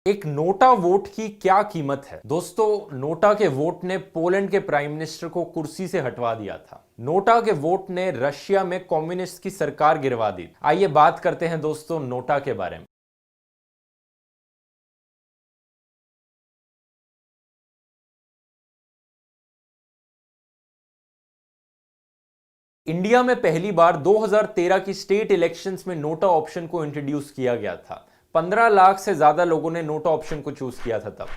एक NOTA vote की क्या कीमत है दोस्तों। नोटा के वोट ने पोलैंड के प्राइम मिनिस्टर को कुर्सी से हटवा दिया था। नोटा के वोट ने रशिया में कम्युनिस्ट की सरकार गिरवा दी। आइए बात करते हैं दोस्तों नोटा के बारे में। इंडिया में पहली बार 2013 की स्टेट इलेक्शंस में नोटा ऑप्शन को इंट्रोड्यूस किया गया था। 15 लाख से ज्यादा लोगों ने नोटा ऑप्शन को चूज किया था। तब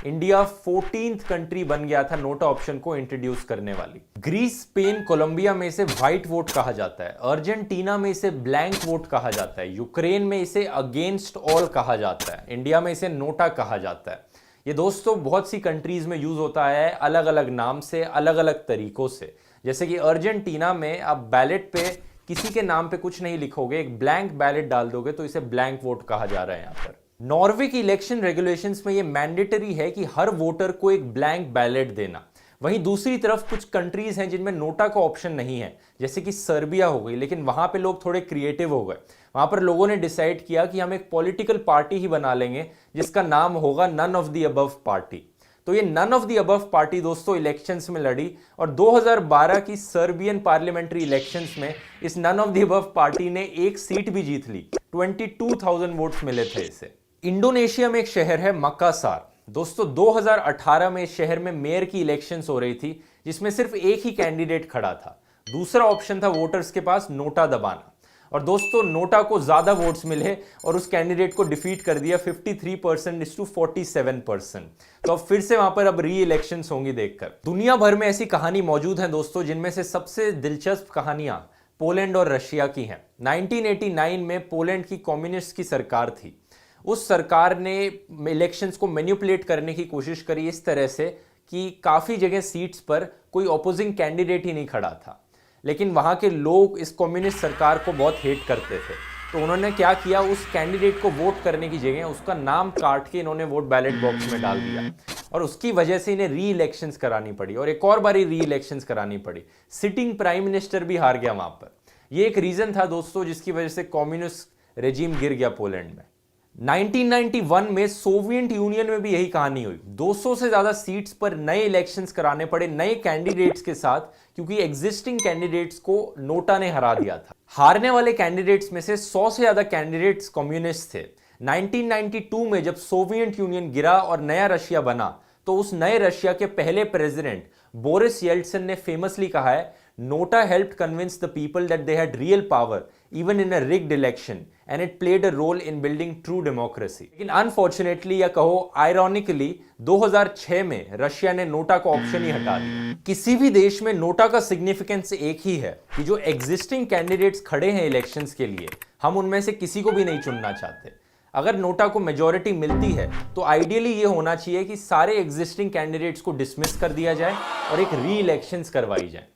इंडिया 14th कंट्री बन गया था नोटा ऑप्शन को इंट्रोड्यूस करने वाली। ग्रीस, स्पेन, कोलंबिया में इसे व्हाइट वोट कहा जाता है। अर्जेंटीना में इसे ब्लैंक वोट कहा जाता है। यूक्रेन में इसे अगेंस्ट ऑल कहा जाता है। इंडिया में इसे नोटा कहा जाता है। ये दोस्तों बहुत सी कंट्रीज में यूज होता है, अलग अलग नाम से, अलग अलग तरीकों से। जैसे कि अर्जेंटीना में आप बैलेट पे किसी के नाम पे कुछ नहीं लिखोगे, एक ब्लैंक बैलेट डाल दोगे तो इसे ब्लैंक वोट कहा जा रहा है। यहां पर नॉर्वे की इलेक्शन रेगुलेशंस में ये मैंडेटरी है कि हर वोटर को एक ब्लैंक बैलेट देना। वहीं दूसरी तरफ कुछ कंट्रीज हैं जिनमें नोटा का ऑप्शन नहीं है, जैसे कि सर्बिया हो गई। लेकिन वहां पे लोग थोड़े क्रिएटिव हो गए। वहां पर लोगों ने डिसाइड किया कि हम एक पॉलिटिकल पार्टी ही बना लेंगे जिसका नाम होगा none of the above party. तो ये none of the above party दोस्तों इलेक्शंस में लड़ी और 2012 की सर्बियन पार्लियामेंट्री इलेक्शंस में इस none of the above party ने एक सीट भी जीत ली। 22,000 वोट्स मिले थे इसे। इंडोनेशिया में एक शहर है मकासार। दोस्तों 2018 में इस शहर में मेयर की इलेक्शंस हो रही थी, जिसमें सिर्फ एक ही कैंडिडेट खड़ा था। दूसरा ऑप्शन था वोटर्स के पास नोटा दबाना। और दोस्तों नोटा को ज्यादा वोट्स मिले और उस कैंडिडेट को डिफीट कर दिया 53% इस टू 47%। तो अब फिर से वहां पर अब री इलेक्शंस होंगी देखकर। दुनिया भर में ऐसी कहानी मौजूद है दोस्तों, जिनमें से सबसे दिलचस्प कहानियां पोलैंड और रशिया की हैं। 1989 में पोलैंड की कम्युनिस्ट की सरकार थी। उस सरकार ने इलेक्शंस को मैनिपुलेट करने की कोशिश करी इस तरह से कि काफी जगह सीट्स पर कोई ऑपोजिंग कैंडिडेट ही नहीं खड़ा था। लेकिन वहां के लोग इस कम्युनिस्ट सरकार को बहुत हेट करते थे। तो उन्होंने क्या किया, उस कैंडिडेट को वोट करने की जगह उसका नाम काट के इन्होंने वोट बैलेट बॉक्स में डाल दिया। और उसकी वजह से इन्हें री इलेक्शंस करानी पड़ी और एक और बारी री इलेक्शंस करानी पड़ी। सिटिंग प्राइम मिनिस्टर भी हार गया वहां पर। यह एक रीजन था दोस्तों जिसकी वजह से कम्युनिस्ट रेजिम गिर गया पोलैंड में। 1991 में सोवियत यूनियन में भी यही कहानी हुई। 200 से ज्यादा सीट्स पर नए इलेक्शंस कराने पड़े नए कैंडिडेट्स के साथ, क्योंकि एग्जिस्टिंग कैंडिडेट्स को नोटा ने हरा दिया था। हारने वाले कैंडिडेट्स में से 100 से ज्यादा कैंडिडेट्स कम्युनिस्ट थे। 1992 में जब सोवियत यूनियन गिरा और नया रशिया बना, तो उस नए रशिया के पहले प्रेसिडेंट बोरिस येल्टसिन ने फेमसली कहा है, NOTA helped convince the people that they had real power even in a rigged election and it played a role in building true democracy. लेकिन अनफॉर्चुनेटली या कहो आयरॉनिकली 2006 में रशिया ने नोटा का option ही हटा दिया। किसी भी देश में नोटा का सिग्निफिकेंस एक ही है कि जो एग्जिस्टिंग कैंडिडेट्स खड़े हैं इलेक्शंस के लिए, हम उनमें से किसी को भी नहीं चुनना चाहते। अगर नोटा को मेजॉरिटी मिलती है तो आइडियली ये होना चाहिए कि सारे एग्जिस्टिंग कैंडिडेट्स को डिसमिस कर दिया जाए और एक री इलेक्शंस करवाई जाए।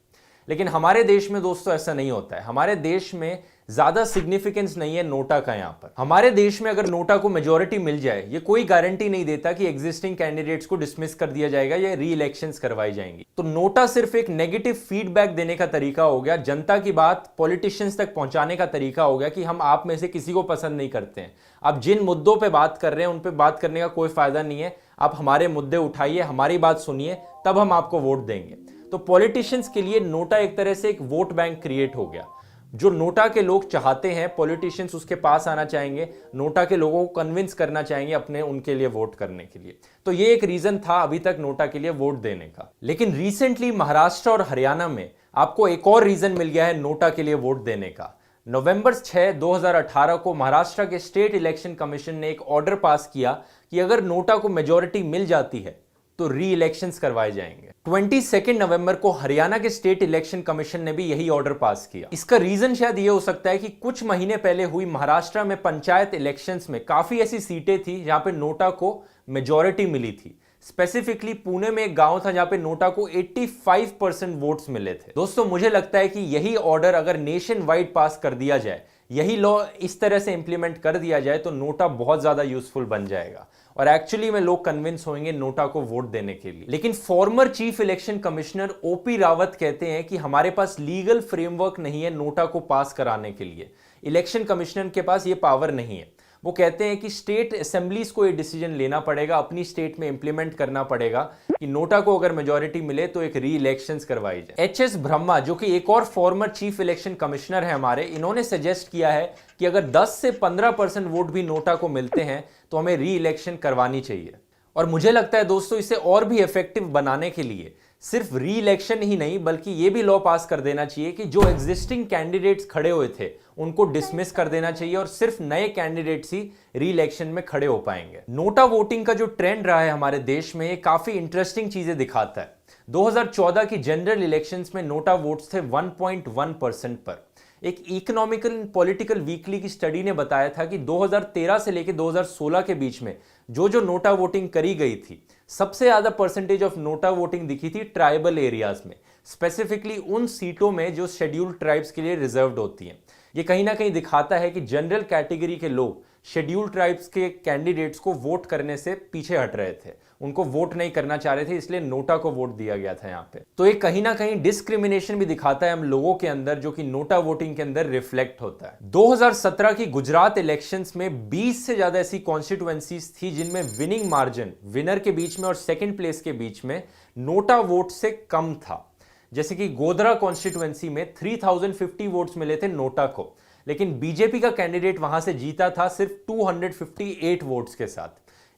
लेकिन हमारे देश में दोस्तों ऐसा नहीं होता है। हमारे देश में ज्यादा सिग्निफिकेंस नहीं है नोटा का। यहां पर हमारे देश में अगर नोटा को मेजॉरिटी मिल जाए, ये कोई गारंटी नहीं देता कि एग्जिस्टिंग कैंडिडेट्स को डिसमिस कर दिया जाएगा या री इलेक्शंस करवाई जाएंगी। तो नोटा सिर्फ एक नेगेटिव फीडबैक देने का तरीका हो गया, जनता की बात पॉलिटिशियंस तक पहुंचाने का तरीका हो गया कि हम आप में से किसी को पसंद नहीं करते हैं। आप जिन मुद्दों पर बात कर रहे हैं उन पर बात करने का कोई फायदा नहीं है। आप हमारे मुद्दे उठाइए, हमारी बात सुनिए, तब हम आपको वोट देंगे। तो पॉलिटिशियंस के लिए नोटा एक तरह से एक वोट बैंक क्रिएट हो गया। जो नोटा के लोग चाहते हैं, पॉलिटिशियंस उसके पास आना चाहेंगे, नोटा के लोगों को कन्विंस करना चाहेंगे अपने उनके लिए वोट करने के लिए। तो ये एक रीजन था अभी तक नोटा के लिए वोट देने का। लेकिन रिसेंटली महाराष्ट्र और हरियाणा में आपको एक और रीजन मिल गया है नोटा के लिए वोट देने का। नवंबर 6, 2018 को महाराष्ट्र के स्टेट इलेक्शन कमीशन ने एक ऑर्डर पास किया कि अगर नोटा को मेजॉरिटी मिल जाती है तो री इलेक्शंस करवाए जाएंगे। 22 नवंबर को हरियाणा के स्टेट इलेक्शन कमीशन ने भी यही ऑर्डर पास किया। इसका रीजन शायद ये हो सकता है कि कुछ महीने पहले हुई महाराष्ट्र में पंचायत इलेक्शंस में काफी ऐसी सीटें थी जहां पे नोटा को मेजॉरिटी मिली थी। स्पेसिफिकली पुणे में एक गांव था जहां पे नोटा को 85% वोट्स मिले थे। दोस्तों मुझे लगता है कि यही ऑर्डर अगर नेशन वाइड पास कर दिया जाए, यही लॉ इस तरह से इंप्लीमेंट कर दिया जाए, तो नोटा बहुत ज्यादा यूजफुल बन जाएगा और एक्चुअली में लोग कन्विंस होंगे नोटा को वोट देने के लिए। लेकिन former chief election commissioner OP Rawat कहते हैं कि हमारे पास लीगल फ्रेमवर्क नहीं है नोटा को पास कराने के लिए। इलेक्शन कमिश्नर के पास ये पावर नहीं है। वो कहते हैं कि स्टेट असेंबलीज को ये डिसीजन लेना पड़ेगा, अपनी स्टेट में इंप्लीमेंट करना पड़ेगा कि नोटा को अगर मेजॉरिटी मिले तो एक री इलेक्शंस करवाई जाए। एच.एस. ब्रह्मा, जो कि एक और फॉर्मर चीफ इलेक्शन कमिश्नर है हमारे, इन्होंने सजेस्ट किया है कि अगर 10 से 15% वोट भी नोटा को मिलते हैं तो हमें री इलेक्शन करवानी चाहिए। और मुझे लगता है दोस्तों, इसे और भी इफेक्टिव बनाने के लिए सिर्फ री इलेक्शन ही नहीं बल्कि यह भी लॉ पास कर देना चाहिए कि जो एग्जिस्टिंग कैंडिडेट्स खड़े हुए थे उनको डिसमिस कर देना चाहिए और सिर्फ नए कैंडिडेट्स ही री इलेक्शन में खड़े हो पाएंगे। नोटा वोटिंग का जो ट्रेंड रहा है हमारे देश में, ये काफी इंटरेस्टिंग चीजें दिखाता है। 2014 की जनरल इलेक्शंस में नोटा वोट्स थे 1.1% पर। एक इकोनॉमिकल एंड पॉलिटिकल वीकली की स्टडी ने बताया था कि 2013 से लेकर 2016 के बीच में जो नोटा वोटिंग करी गई थी, सबसे ज्यादा परसेंटेज ऑफ नोटा वोटिंग दिखी थी ट्राइबल एरियाज में, स्पेसिफिकली उन सीटों में जो शेड्यूल्ड ट्राइब्स के लिए रिजर्व्ड होती हैं। ये कहीं ना कहीं दिखाता है कि जनरल कैटेगरी के लोग शेड्यूल्ड ट्राइब्स के कैंडिडेट्स को वोट करने से पीछे हट रहे थे, उनको वोट नहीं करना चाह रहे थे, इसलिए नोटा को वोट दिया गया था यहाँ पे। तो ये कहीं ना कहीं डिस्क्रिमिनेशन भी दिखाता है हम लोगों के अंदर, जो कि नोटा वोटिंग के अंदर रिफ्लेक्ट होता है। 2017 की गुजरात इलेक्शंस में 20 से ज्यादा ऐसी कॉन्स्टिट्यूएंसीज थी जिनमें विनिंग मार्जिन विनर के बीच में और सेकेंड प्लेस के बीच में नोटा वोट से कम था। जैसे कि गोधरा कॉन्स्टिट्यूएंसी में 3050 वोट्स मिले थे नोटा को, लेकिन बीजेपी का कैंडिडेट वहां से जीता था सिर्फ 258 वोट्स के साथ,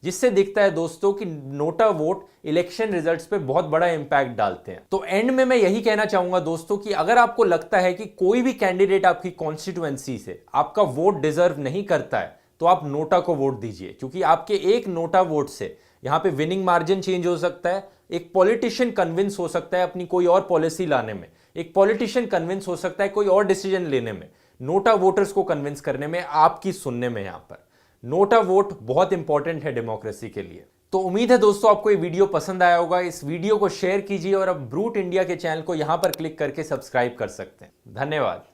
जिससे दिखता है दोस्तों कि नोटा वोट इलेक्शन रिजल्ट्स पे बहुत बड़ा इंपैक्ट डालते हैं। तो एंड में मैं यही कहना चाहूंगा दोस्तों कि अगर आपको लगता है कि कोई भी कैंडिडेट आपकी कॉन्स्टिट्यूएंसी से आपका वोट डिजर्व नहीं करता है तो आप नोटा को वोट दीजिए, क्योंकि आपके एक नोटा वोट से यहां पे विनिंग मार्जिन चेंज हो सकता है, एक पॉलिटिशियन कन्विंस हो सकता है अपनी कोई और पॉलिसी लाने में, एक पॉलिटिशियन कन्विंस हो सकता है कोई और डिसीजन लेने में, नोटा वोटर्स को कन्विंस करने में, आपकी सुनने में। यहां पर नोटा वोट बहुत इंपॉर्टेंट है डेमोक्रेसी के लिए। तो उम्मीद है दोस्तों आपको ये वीडियो पसंद आया होगा। इस वीडियो को शेयर कीजिए और अब ब्रूट इंडिया के चैनल को यहां पर क्लिक करके सब्सक्राइब कर सकते हैं। धन्यवाद।